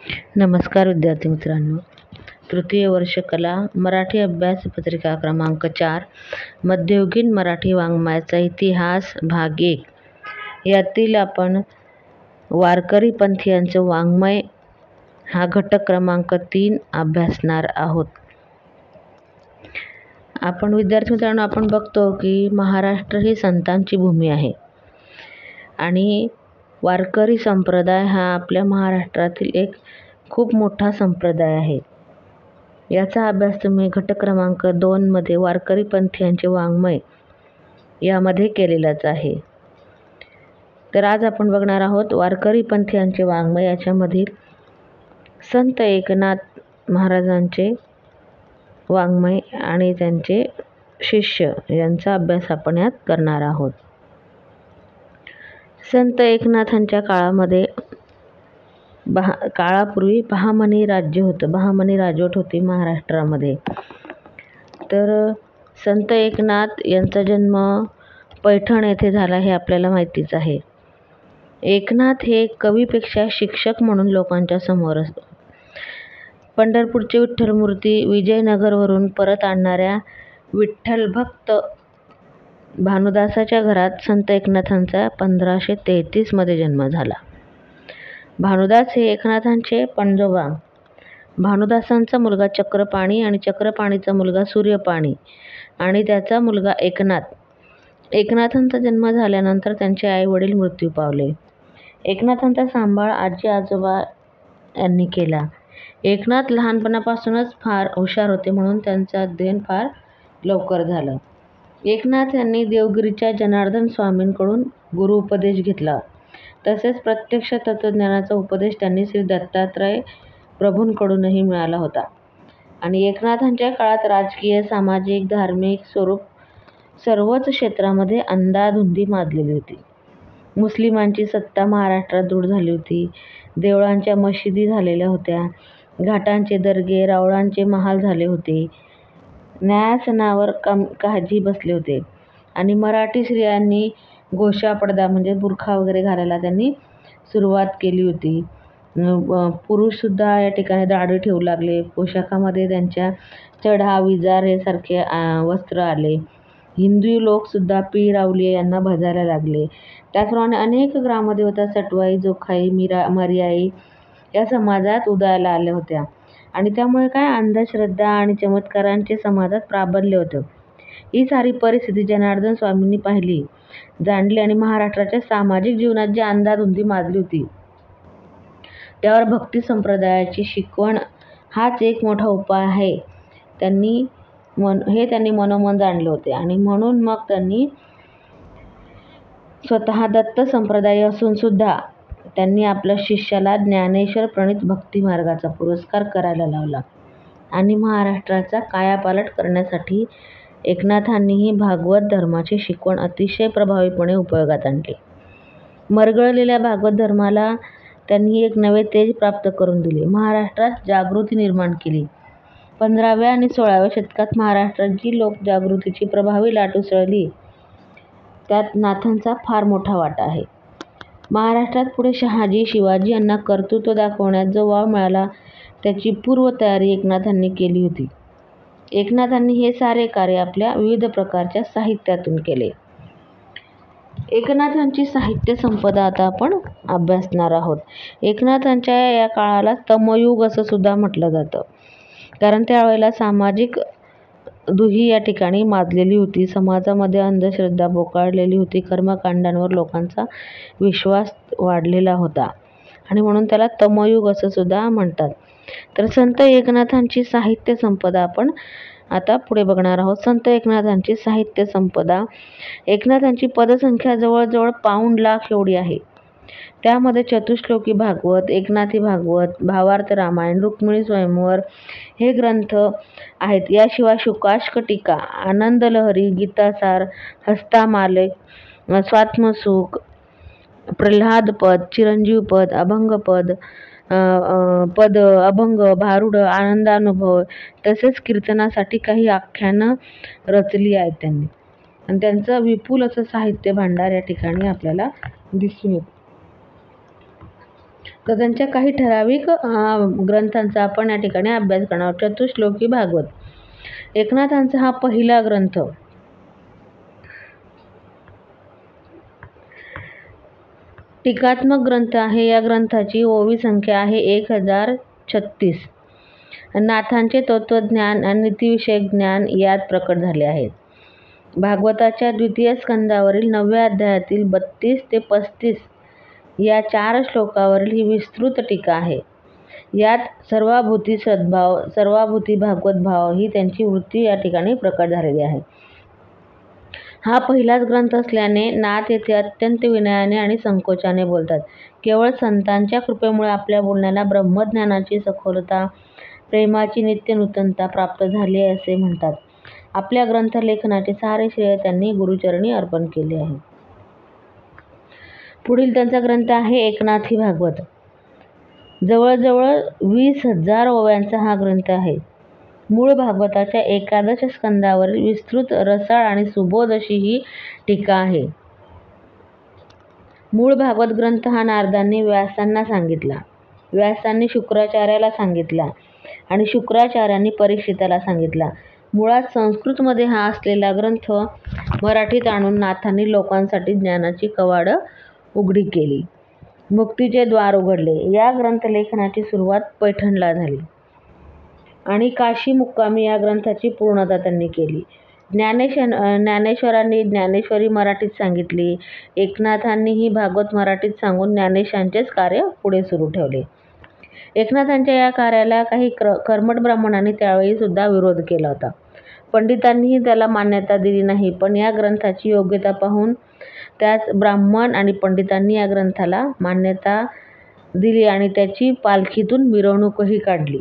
नमस्कार विद्यार्थी मित्रांनो. तृतीय वर्ष कला मराठी अभ्यास पत्रिका क्रमांक 4 मध्ययुगीन मराठी वाङ्मयाचा इतिहास भाग 1 यातील आपण वारकरी पंथीयांचं वाङ्मय हा घटक क्रमांक 3 अभ्यासणार आहोत. आपण विद्यार्थी मित्रांनो आपण बघतो की महाराष्ट्र ही संतांची भूमी आहे आणि वारकरी संप्रदाय हा आपल्या महाराष्ट्रातील एक खूप मोठा संप्रदाय आहे. याचा अभ्यास तुम्ही घटक क्रमांक 2 मध्ये वारकरी पंथीयांचे वाङ्मय यामध्ये केलेलाच आहे. तर आज आपण बघणार आहोत वारकरी पंथीयांचे वाङ्मय याच्यामधील संत एकनाथ महाराजांचे वाङ्मय आणि त्यांचे शिष्य यांचा अभ्यास आपण यात करणार आहोत. संत एकनाथांच्या काळामध्ये काळापूर्वी बहामनी राज्य होतं, बहामनी राजवट होती महाराष्ट्रामध्ये. तर संत एकनाथ यांचा जन्म पैठण येथे झाला हे आपल्याला माहितीच आहे. एकनाथ हे कवीपेक्षा शिक्षक म्हणून लोकांच्या समोर असतो. पंढरपूरचे विठ्ठलमूर्ती विजयनगरवरून परत आणणाऱ्या विठ्ठलभक्त भानुदासाच्या घरात संत एकनाथांचा 1533 मध्ये जन्म झाला. भानुदास हे एकनाथांचे पणजोबा. भानुदासांचा मुलगा चक्रपाणी आणि चक्रपाणीचा मुलगा सूर्यपाणी आणि त्याचा मुलगा एकनाथ. एकनाथांचा जन्म झाल्यानंतर त्यांचे आई वडील मृत्यू पावले. एकनाथांचा सांभाळ आजी आजोबा यांनी केला. एकनाथ लहानपणापासूनच फार हुशार होते म्हणून त्यांचं अध्ययन फार लवकर झालं. एकनाथ यांनी देवगिरीच्या जनार्दन स्वामींकडून गुरु उपदेश घेतला. तसेच प्रत्यक्ष तत्त्वज्ञानाचा उपदेश त्यांनी श्री दत्तात्रय प्रभूंकडूनही मिळाला होता. आणि एकनाथांच्या काळात राजकीय, सामाजिक, धार्मिक स्वरूप सर्वच क्षेत्रामध्ये अंधाधुंदी माजलेली होती. मुस्लिमांची सत्ता महाराष्ट्रात दृढ झाली होती. देवळांच्या मशिदी झालेल्या होत्या. घाटांचे दर्गे, रावळांचे महाल झाले होते. न्यायासनावर काजी बसले होते आणि मराठी स्त्रियांनी गोशा पडदा म्हणजे बुरखा वगैरे घालायला त्यांनी सुरुवात केली होती. पुरुषसुद्धा या ठिकाणी दाढी ठेवू लागले. पोशाखामध्ये त्यांच्या चढा, विजार हे सारखे वस्त्र आले. हिंदू लोकसुद्धा पीर, अवलिया यांना भजायला लागले. त्याचप्रमाणे अनेक ग्रामदेवता सटवाई, जोखाई, मर्याई या समाजात उदयाला आल्या होत्या आणि त्यामुळे अंधश्रद्धा आणि चमत्कारांचे समाजात प्राबल्य होतं. ही सारी परिस्थिती जनार्दन स्वामींनी पाहिली, जाणली आणि महाराष्ट्राच्या सामाजिक जीवनात जी अंधाधुंदी माजली होती त्यावर भक्ती संप्रदायाची शिकवण हाच एक मोठा उपाय आहे हे त्यांनी मनोमन जाणले होते. आणि म्हणून मग त्यांनी स्वतः दत्त संप्रदाय असून सुद्धा त्यांनी आपल्या शिष्याला ज्ञानेश्वर प्रणीत भक्ती मार्गाचा पुरस्कार करायला लावला आणि महाराष्ट्राचा कायापालट करण्यासाठी एकनाथांनीही भागवत धर्माची शिकवण अतिशय प्रभावीपणे उपयोगात आणली. मरगळलेल्या भागवत धर्माला त्यांनी एक नवे तेज प्राप्त करून दिले. महाराष्ट्रात जागृती निर्माण केली. 15व्या आणि 16व्या शतकात महाराष्ट्रात जी लोकजागृतीची प्रभावी लाट उसळली त्यात नाथांचा फार मोठा वाटा आहे. महाराष्ट्रात पुढे शहाजी, शिवाजी यांना कर्तृत्व दाखवण्यात जो वाव मिळाला त्याची पूर्वतयारी एकनाथांनी केली होती. एकनाथांनी हे सारे कार्य आपल्या विविध प्रकारच्या साहित्यातून केले. एकनाथांची साहित्य संपदा आता आपण अभ्यासणार आहोत. एकनाथांच्या या काळाला तमयुग असं सुद्धा म्हटलं जातं, कारण त्यावेळेला सामाजिक दुही या ठिकाणी माजलेली होती. समाजामध्ये अंधश्रद्धा बोकाळलेली होती. कर्मकांडांवर लोकांचा विश्वास वाढलेला होता आणि म्हणून त्याला तमयुग असं सुद्धा म्हणतात. तर संत एकनाथांची साहित्य संपदा आपण आता पुढे बघणार आहोत. संत एकनाथांची साहित्य संपदा. एकनाथांची पदसंख्या जवळजवळ 1 लाख एवढी आहे. त्यामध्ये चतुश्लोकी भागवत, एकनाथी भागवत, भावार्थ रामायण, रुक्मिणी स्वयंवर हे ग्रंथ आहेत. याशिवाय शुकाष्क टीका, आनंदलहरी, गीतासार, हस्तामालेख, स्वात्मसुख, प्रल्हादपद, चिरंजीवपद, अभंगपद, पद, अभंग, भारुड, आनंदानुभव तसेच कीर्तनासाठी काही आख्यानं रचली आहेत त्यांनी आणि त्यांचं विपुल असं साहित्य भांडार या ठिकाणी आपल्याला दिसून येतं. तर त्यांच्या काही ठराविक ग्रंथांचा आपण या ठिकाणी अभ्यास करणार आहोत. चतुश्लोकी भागवत एकनाथांचा हा पहिला ग्रंथ. टीकात्मक ग्रंथ आहे. या ग्रंथाची ओवी संख्या आहे 1036. नाथांचे तत्वज्ञान आणि नीतिविषयक ज्ञान यात प्रकट झाले आहे. भागवताच्या द्वितीय स्कंदावरील 9व्या अध्यायातील 32 ते 35 या 4 श्लोकावरील ही विस्तृत टीका आहे. यात सर्वाभूती सद्भाव, सर्वाभूती भागवत भाव ही त्यांची वृत्ती या ठिकाणी प्रकट झालेली आहे. हा पहिलाच ग्रंथ असल्याने नाथ येथे अत्यंत विनयाने आणि संकोचाने बोलतात. केवळ संतांच्या कृपेमुळे आपल्या बोलण्याला ब्रह्मज्ञानाची सखोलता, प्रेमाची नित्य नूतनता प्राप्त झाली आहे असे म्हणतात. आपल्या ग्रंथ लेखनाचे सारे श्रेय त्यांनी गुरुचरणी अर्पण केले आहे. पुढील त्यांचा ग्रंथ आहे एकनाथी भागवत. जवळजवळ 20,000 ओव्यांचा हा ग्रंथ आहे. मूळ भागवताच्या 11 स्कंदावरील विस्तृत, रसाळ आणि सुबोध अशी ही टीका आहे. मूळ भागवत ग्रंथ हा नारदांनी व्यासांना सांगितला, व्यासांनी शुक्राचार्याला सांगितला आणि शुक्राचार्यांनी परीक्षिताला सांगितला. मुळात संस्कृतमध्ये हा असलेला ग्रंथ मराठीत आणून नाथांनी लोकांसाठी ज्ञानाची कवाडं उघडी केली, मुक्तीचे द्वार उघडले. या ग्रंथलेखनाची सुरुवात पैठणला झाली आणि काशी मुक्कामी या ग्रंथाची पूर्णता त्यांनी केली. ज्ञानेश्वरांनी ज्ञानेश्वरी मराठीत सांगितली. एकनाथांनीही भागवत मराठीत सांगून ज्ञानेशांचेच कार्य पुढे सुरू ठेवले. एकनाथांच्या या कार्याला काही कर्मठ ब्राह्मणांनी त्यावेळी सुद्धा विरोध केला होता. पंडितांनीही त्याला मान्यता दिली नाही. पण या ग्रंथाची योग्यता पाहून त्याच ब्राह्मण आणि पंडितांनी या ग्रंथाला मान्यता दिली आणि त्याची पालखीतून मिरवणूकही काढली.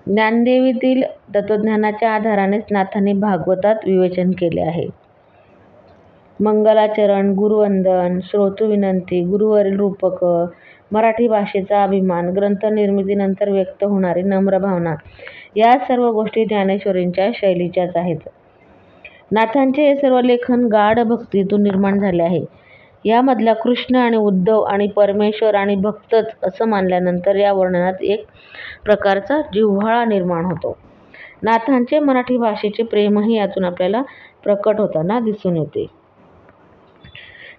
ज्ञानदेवीतील तत्वज्ञानाच्या आधारानेच नाथांनी भागवतात विवेचन केले आहे. मंगलाचरण, गुरुवंदन, श्रोतविनंती, गुरुवरील रूपक, मराठी भाषेचा अभिमान, ग्रंथ निर्मितीनंतर व्यक्त होणारी नम्र भावना या सर्व गोष्टी ज्ञानेश्वरींच्या शैलीच्याच आहेत. नाथांचे हे सर्व लेखन गाढ भक्तीतून निर्माण झाले आहे. यामधला कृष्ण आणि उद्धव आणि परमेश्वर आणि भक्तच असं मानल्यानंतर या वर्णनात एक प्रकारचा जिव्हाळा निर्माण होतो. नाथांचे मराठी भाषेचे प्रेमही यातून आपल्याला प्रकट होताना दिसून येते.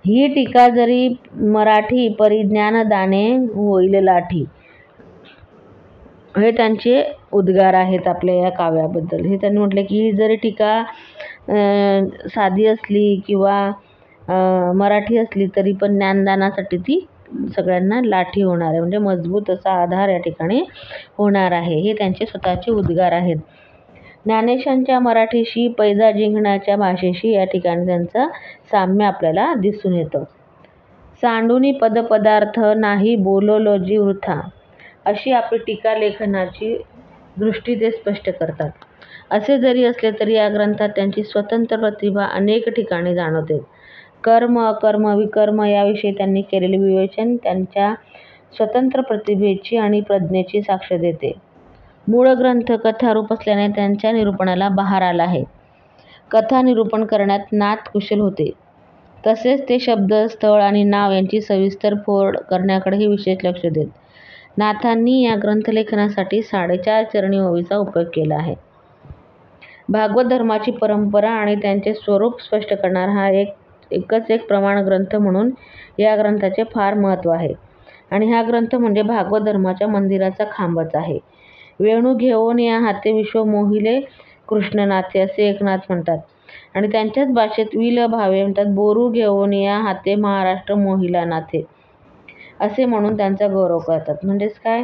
ही टीका जरी मराठी परिज्ञान दाने होईल लाठी, हे त्यांचे उद्गार आहेत आपल्या या काव्याबद्दल. हे त्यांनी म्हटले की ही जरी टीका साधी असली किंवा मराठी असली तरी पण ज्ञानदानासाठी ती सगळ्यांना लाठी होणार आहे, म्हणजे मजबूत असा आधार या ठिकाणी होणार आहे. हे त्यांचे स्वतःचे उद्गार आहेत. ज्ञानेशांच्या मराठीशी, पैजा जिंकण्याच्या भाषेशी या ठिकाणी त्यांचं साम्य आपल्याला दिसून येतं. सांडूनी पदपदार्थ नाही बोललो जी वृथा, अशी आपली टीका लेखनाची दृष्टी ते स्पष्ट करतात. असे जरी असले तरी या ग्रंथात त्यांची स्वतंत्र प्रतिभा अनेक ठिकाणी जाणवते. कर्म, अकर्म, विकर्म याविषयी त्यांनी केलेले विवेचन त्यांच्या स्वतंत्र प्रतिभेची आणि प्रज्ञेची साक्ष देते. मूळ ग्रंथ कथारूप असल्याने त्यांच्या निरूपणाला बहार आला आहे. कथा निरूपण करण्यात नाथ कुशल होते. तसेच ते शब्द, स्थळ आणि नाव यांची सविस्तर फोड करण्याकडेही विशेष लक्ष देत. नाथांनी या ग्रंथलेखनासाठी 4.5 चरणी ओवीचा उपयोग केला आहे. भागवत धर्माची परंपरा आणि त्यांचे स्वरूप स्पष्ट करणारा हा एकच एक प्रमाण ग्रंथ म्हणून या ग्रंथाचे फार महत्त्व आहे. आणि हा ग्रंथ म्हणजे भागवत धर्माच्या मंदिराचा खांबच आहे. वेणू घेऊन या हाते विश्व मोहिले कृष्णनाथे असे एकनाथ म्हणतात आणि त्यांच्याच भाषेत विल भावे म्हणतात. बोरू घेऊन या हाते महाराष्ट्र मोहिला नाथे असे म्हणून त्यांचा गौरव करतात. म्हणजेच काय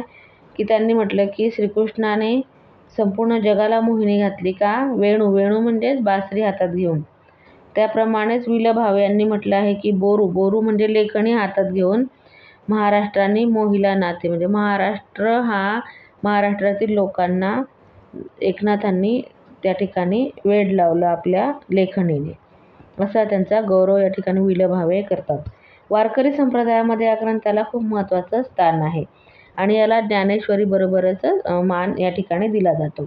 की त्यांनी म्हटलं की श्रीकृष्णाने संपूर्ण जगाला मोहिनी घातली का? वेणू, वेणू म्हणजेच बासरी हातात घेऊन. त्याप्रमाणेच विल भावे यांनी म्हटलं आहे की बोरू, बोरू म्हणजे लेखणी हातात घेऊन महाराष्ट्राने मोहिला नाथे, म्हणजे महाराष्ट्रातील लोकांना एकनाथांनी त्या ठिकाणी वेड लावलं आपल्या लेखणीने, असा त्यांचा गौरव या ठिकाणी विल भावे करतात. वारकरी संप्रदायामध्ये या ग्रंथाला खूप महत्त्वाचं स्थान आहे आणि याला ज्ञानेश्वरी बरोबरच मान या ठिकाणी दिला जातो.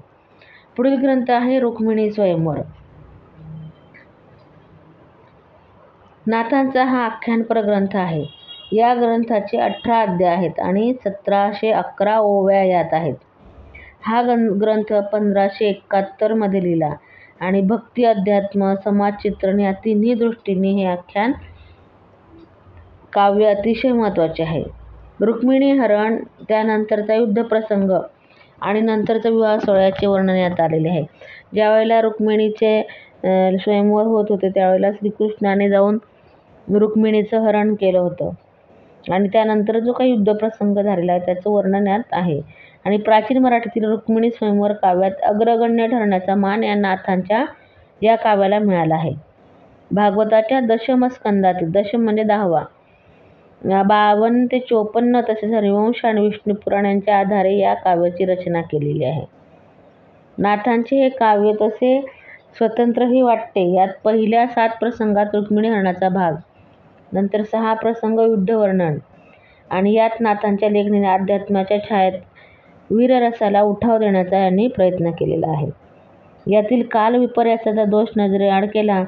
पुढील ग्रंथ आहे रुक्मिणी स्वयंवर. नाथांचा हा आख्यानपर ग्रंथ आहे. या ग्रंथाचे 18 अध्याय आहेत आणि 1711 ओव्या यात आहेत. हा ग्रंथ 1571 मध्ये लिहिला आणि भक्ती, अध्यात्म, समाजचित्रण या तिन्ही दृष्टींनी हे आख्यान काव्य अतिशय महत्त्वाचे आहे. रुक्मिणी हरण, त्यानंतरचा युद्धप्रसंग आणि नंतरचा विवाह सोहळ्याचे वर्णन यात आलेले आहे. ज्यावेळेला रुक्मिणीचे स्वयंवर होत होते त्यावेळेला श्रीकृष्णाने जाऊन रुक्मिणीचं हरण केलं होतं आणि त्यानंतर जो काही युद्धप्रसंग झालेला आहे त्याचं वर्णन यात आहे. आणि प्राचीन मराठीतील रुक्मिणी स्वयंवर काव्यात अग्रगण्य ठरण्याचा मान या नाथांच्या या काव्याला मिळाला आहे. भागवताच्या दशमस्कंदातील, दशम म्हणजे 10वा, 52 ते 54 तसेच हरिवंश आणि विष्णू पुराण यांच्या आधारे या काव्याची रचना केलेली आहे. नाथांचे हे काव्य तसे स्वतंत्रही वाटते. यात पहिल्या 7 प्रसंगात रुक्मिणी हरणाचा भाग, नंतर 6 प्रसंग युद्धवर्णन आणि यात नाथांच्या लेखणीने अध्यात्माच्या छायेत वीररसाला उठाव देण्याचा यांनी प्रयत्न केलेला आहे. यातील काल विपर्यासाचा दोष नजरेआड केला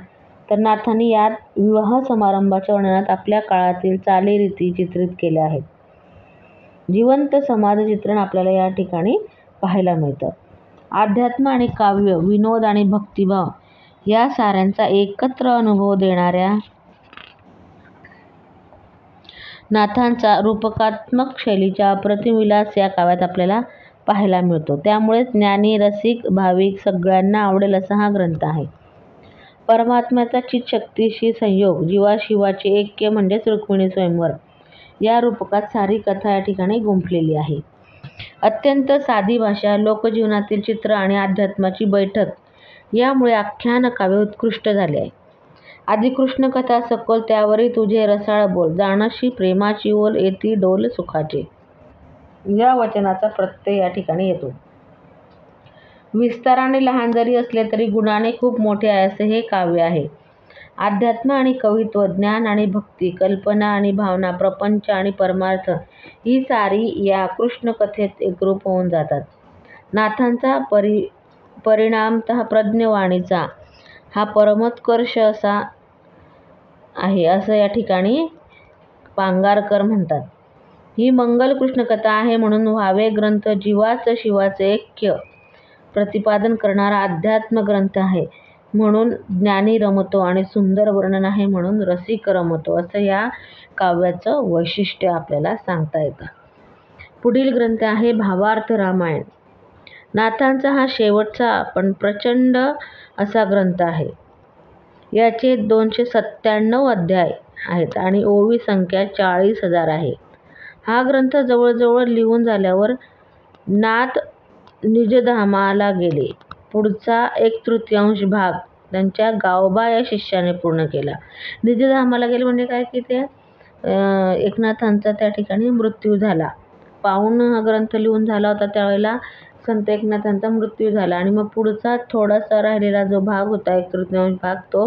तर नाथांनी यात विवाह समारंभाच्या वर्णनात आपल्या काळातील चालीरीती चित्रित केल्या आहेत. जिवंत समाजचित्रण आपल्याला या ठिकाणी पाहायला मिळतं. अध्यात्म आणि काव्य, विनोद आणि भक्तिभाव या साऱ्यांचा एकत्र अनुभव देणाऱ्या नाथांचा रूपकात्मक शैलीचा अप्रतिम विलास या काव्यात आपल्याला पाहायला मिळतो. त्यामुळेच ज्ञानी, रसिक, भाविक सगळ्यांना आवडेल असा हा ग्रंथ आहे. परमात्म्याचा चितशक्तीशी संयोग, जीवाशिवाचे ऐक्य म्हणजेच रुक्मिणी स्वयंवर या रूपकात सारी कथा या ठिकाणी गुंफलेली आहे. अत्यंत साधी भाषा, लोकजीवनातील चित्र आणि अध्यात्माची बैठक यामुळे आख्यान काव्य उत्कृष्ट झाले आहे. आधी कृष्ण कथा सकोल, त्यावरी तुझे रसाळ बोल, जाणशी प्रेमाची ओल, येती डोल सुखाचे या वचनाचा प्रत्यय या ठिकाणी येतो. विस्ताराने लहान जरी असले तरी गुणाने खूप मोठे आहे असे हे काव्य आहे. अध्यात्म आणि कवित्व, ज्ञान आणि भक्ती, कल्पना आणि भावना, प्रपंच आणि परमार्थ ही सारी या कृष्ण कथेत एकरूप होऊन जातात. नाथांचा परिणामतः प्रज्ञवाणीचा हा परमोत्कर्ष असा आहे असं या ठिकाणी पांगारकर म्हणतात. ही मंगल कृष्णकथा आहे म्हणून व्हावे ग्रंथ जीवाचं शिवाचे ऐक्य प्रतिपादन करणारा अध्यात्म ग्रंथ आहे म्हणून ज्ञानी रमतो आणि सुंदर वर्णन आहे म्हणून रसिक रमतो असं या काव्याचं वैशिष्ट्य आपल्याला सांगता येतं. पुढील ग्रंथ आहे भावार्थ रामायण. नाथांचा हा शेवटचा पण प्रचंड असा ग्रंथ आहे. याचे 297 अध्याय आहेत आणि ओवी संख्या 40,000 आहे. हा ग्रंथ जवळजवळ लिहून झाल्यावर नाथ निजधामाला गेले. पुढचा 1/3 भाग त्यांच्या गावबा या शिष्याने पूर्ण केला. निजधामाला गेले म्हणजे काय की ते एकनाथांचा त्या ठिकाणी मृत्यू झाला. पाऊण हा ग्रंथ लिहून झाला होता त्यावेळेला संत एकनाथांचा मृत्यू झाला आणि मग पुढचा थोडासा राहिलेला जो भाग होता 1/3 भाग तो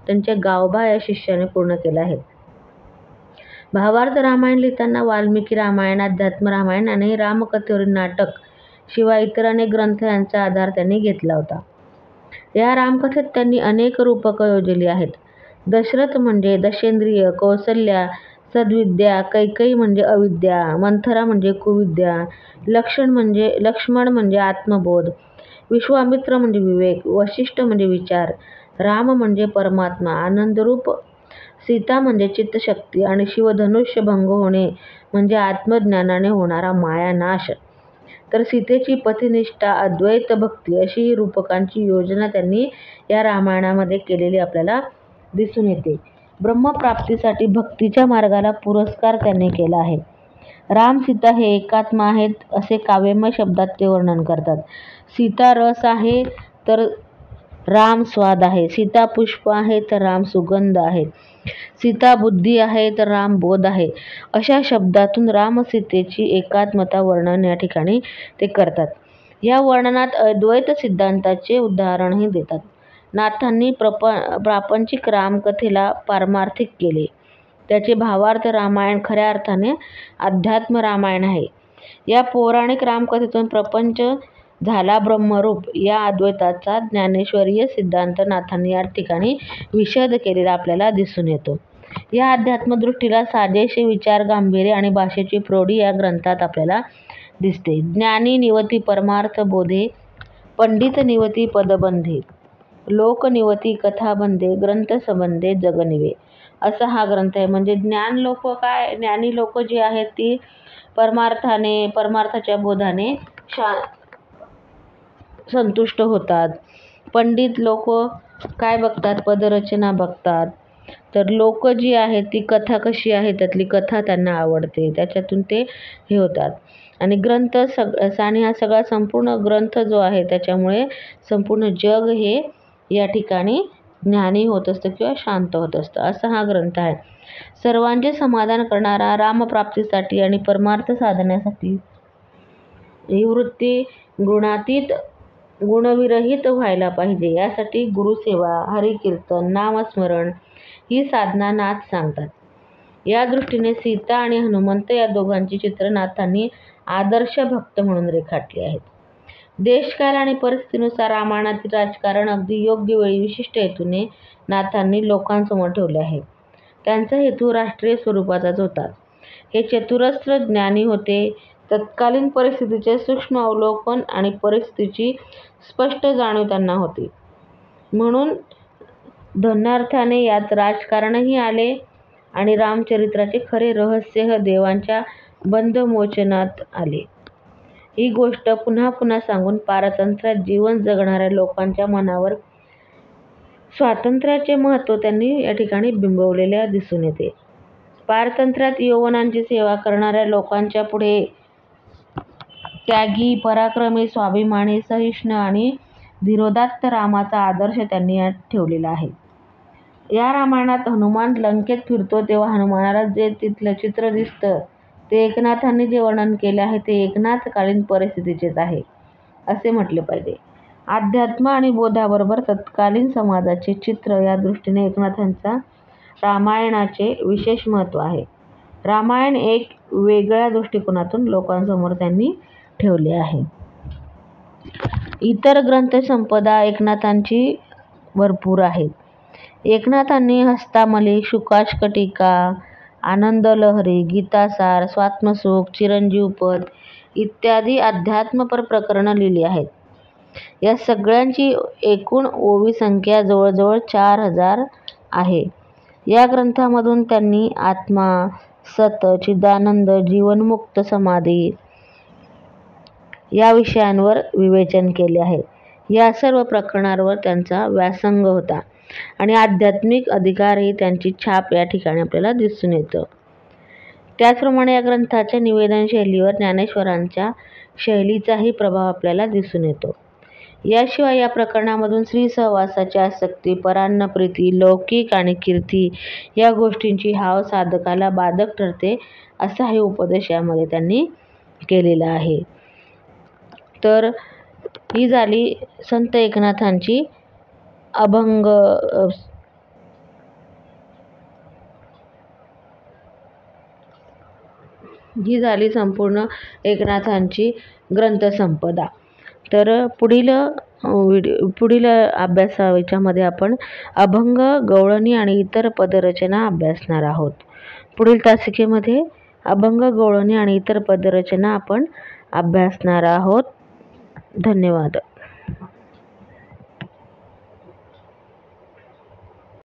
त्यांच्या गावबा या शिष्याने पूर्ण केला आहे. भावार्थ रामायण लिहिताना वाल्मिकी रामायण, अध्यात्म रामायण आणि रामकथेवरील नाटक शिवाय इतर अनेक ग्रंथ यांचा आधार त्यांनी घेतला होता. या रामकथेत त्यांनी अनेक रूपकं योजली आहेत. दशरथ म्हणजे दशेंद्रिय, कौसल्या सद्विद्या, कैकेयी म्हणजे अविद्या, मंथरा म्हणजे कुविद्या, लक्ष्मण म्हणजे आत्मबोध, विश्वामित्र म्हणजे विवेक, वशिष्ठ म्हणजे विचार, राम म्हणजे परमात्मा आनंदरूप, सीता म्हणजे चित्तशक्ती आणि शिवधनुष्य भंग होणे म्हणजे आत्मज्ञानाने होणारा मायानाश. तर सीतेची पतिनिष्ठा, अद्वैत भक्ती अशी ही रूपकांची योजना त्यांनी या रामायणामध्ये केलेली आपल्याला दिसून येते. ब्रह्मप्राप्तीसाठी भक्तीच्या मार्गाला पुरस्कार त्यांनी केला आहे. राम सीता हे एकात्मा आहेत असे काव्यमय शब्दात ते वर्णन करतात. सीता रस आहे तर राम स्वाद आहे, सीता पुष्प आहे तर राम सुगंध आहे, सीता बुद्धी आहे तर राम बोध आहे अशा शब्दातून राम सीतेची एकात्मता वर्णन या ठिकाणी ते करतात. या वर्णनात अद्वैत सिद्धांताचे उदाहरणही देतात. नाथांनी प्रापंचिक रामकथेला पारमार्थिक केले. त्याचे भावार्थ रामायण खऱ्या अर्थाने अध्यात्म रामायण आहे. या पौराणिक रामकथेतून प्रपंच झाला ब्रह्मरूप या अद्वैताचा ज्ञानेश्वरीय सिद्धांत नाथांनी या ठिकाणी विशद केलेला आपल्याला दिसून येतो. या अध्यात्मदृष्टीला साजेसे विचार, गांभीर्य आणि भाषेची प्रौढी या ग्रंथात आपल्याला दिसते. ज्ञानी निवती परमार्थ बोधे, पंडित निवती पदबंधे, लोक निवती कथाबंधे, ग्रंथ संबंधे जगनिवे, असा हा ग्रंथ आहे. म्हणजे ज्ञानी लोक जी आहेत ती परमार्थाच्या बोधाने संतुष्ट होतात. पंडित लोक काय बघतात? पदरचना बघतात. तर लोक जी आहेत ती कथा कशी आहे त्यातली कथा त्यांना आवडते, त्याच्यातून ते हे होतात. आणि ग्रंथ आणि हा सगळा संपूर्ण ग्रंथ जो आहे त्याच्यामुळे संपूर्ण जग हे या ठिकाणी ज्ञानी होत असतं किंवा शांत होत असतं, असा हा ग्रंथ आहे. सर्वांचे समाधान करणारा, रामप्राप्तीसाठी आणि परमार्थ साधण्यासाठी ही वृत्ती गुणातीत गुणविरहित व्हायला पाहिजे. यासाठी गुरुसेवा, हरिकीर्तन, नामस्मरण ही साधना नाथ सांगतात. या दृष्टीने सीता आणि हनुमंत या दोघांची चित्र नाथांनी आदर्श भक्त म्हणून रेखाटली आहेत. देशकाल आणि परिस्थितीनुसार रामायणातील राजकारण अगदी योग्य वेळी विशिष्ट हेतूने नाथांनी लोकांसमोर ठेवले आहे. त्यांचा हेतू राष्ट्रीय स्वरूपाचाच होता. हे चतुरस्त्र ज्ञानी होते. तत्कालीन परिस्थितीचे सूक्ष्म अवलोकन आणि परिस्थितीची स्पष्ट जाणीव त्यांना होती. म्हणून धन्यार्थाने यात राजकारणही आले आणि रामचरित्राचे खरे रहस्य देवांच्या बंधमोचनात आले. ही गोष्ट पुन्हा पुन्हा सांगून पारतंत्र्यात जीवन जगणाऱ्या लोकांच्या मनावर स्वातंत्र्याचे महत्त्व त्यांनी या ठिकाणी बिंबवलेले दिसून येते. पारतंत्र्यात यौवनांची सेवा करणाऱ्या लोकांच्या पुढे त्यागी, पराक्रमी, स्वाभिमानी, सहिष्णू आणि धीरोदात्त रामाचा आदर्श त्यांनी यात ठेवलेला आहे. या रामायणात हनुमान लंकेत फिरतो तेव्हा हनुमानाला जे तिथलं चित्र दिसतं ते एकनाथांनी जे वर्णन केले आहे ते एकनाथकालीन परिस्थितीचेच आहे असे म्हटले पाहिजे. अध्यात्म आणि बोधाबरोबर तत्कालीन समाजाचे चित्र या दृष्टीने एकनाथांच्या रामायणाचे विशेष महत्त्व आहे. रामायण एक वेगळ्या दृष्टिकोनातून लोकांसमोर त्यांनी ठेवले आहे. इतर ग्रंथसंपदा एकनाथांची भरपूर आहेत. एकनाथांनी हस्तामली, शुकाशकटिका, आनंदलहरी, गीतासार, स्वात्मसुख, चिरंजीवपद इत्यादी अध्यात्मपर प्रकरणं लिहिली आहेत. या सगळ्यांची एकूण ओवी संख्या जवळजवळ 4000 आहे. या ग्रंथामधून त्यांनी आत्मा, सत, चिदानंद, जीवनमुक्त समाधी या विषयांवर विवेचन केले आहे. या सर्व प्रकरणांवर त्यांचा व्यासंग होता आणि आध्यात्मिक अधिकारही त्यांची छाप या ठिकाणी आपल्याला दिसून येतं. त्याचप्रमाणे या ग्रंथाच्या निवेदन शैलीवर ज्ञानेश्वरांच्या शैलीचाही प्रभाव आपल्याला दिसून येतो. याशिवाय या प्रकरणामधून स्त्री सहवासाची आसक्ती, परान्न प्रीती, लौकिक आणि कीर्ती या गोष्टींची हाव साधकाला बाधक ठरते असाही उपदेश यामध्ये त्यांनी केलेला आहे. तर ही झाली संत एकनाथांची अभंग ही झाली संपूर्ण एकनाथांची ग्रंथसंपदा. तर पुढील अभ्यासाच्यामध्ये आपण अभंग, गवळणी आणि इतर पदरचना अभ्यासणार आहोत. पुढील तासिकेमध्ये अभंग, गवळणी आणि इतर पदरचना आपण अभ्यासणार आहोत. धन्यवाद.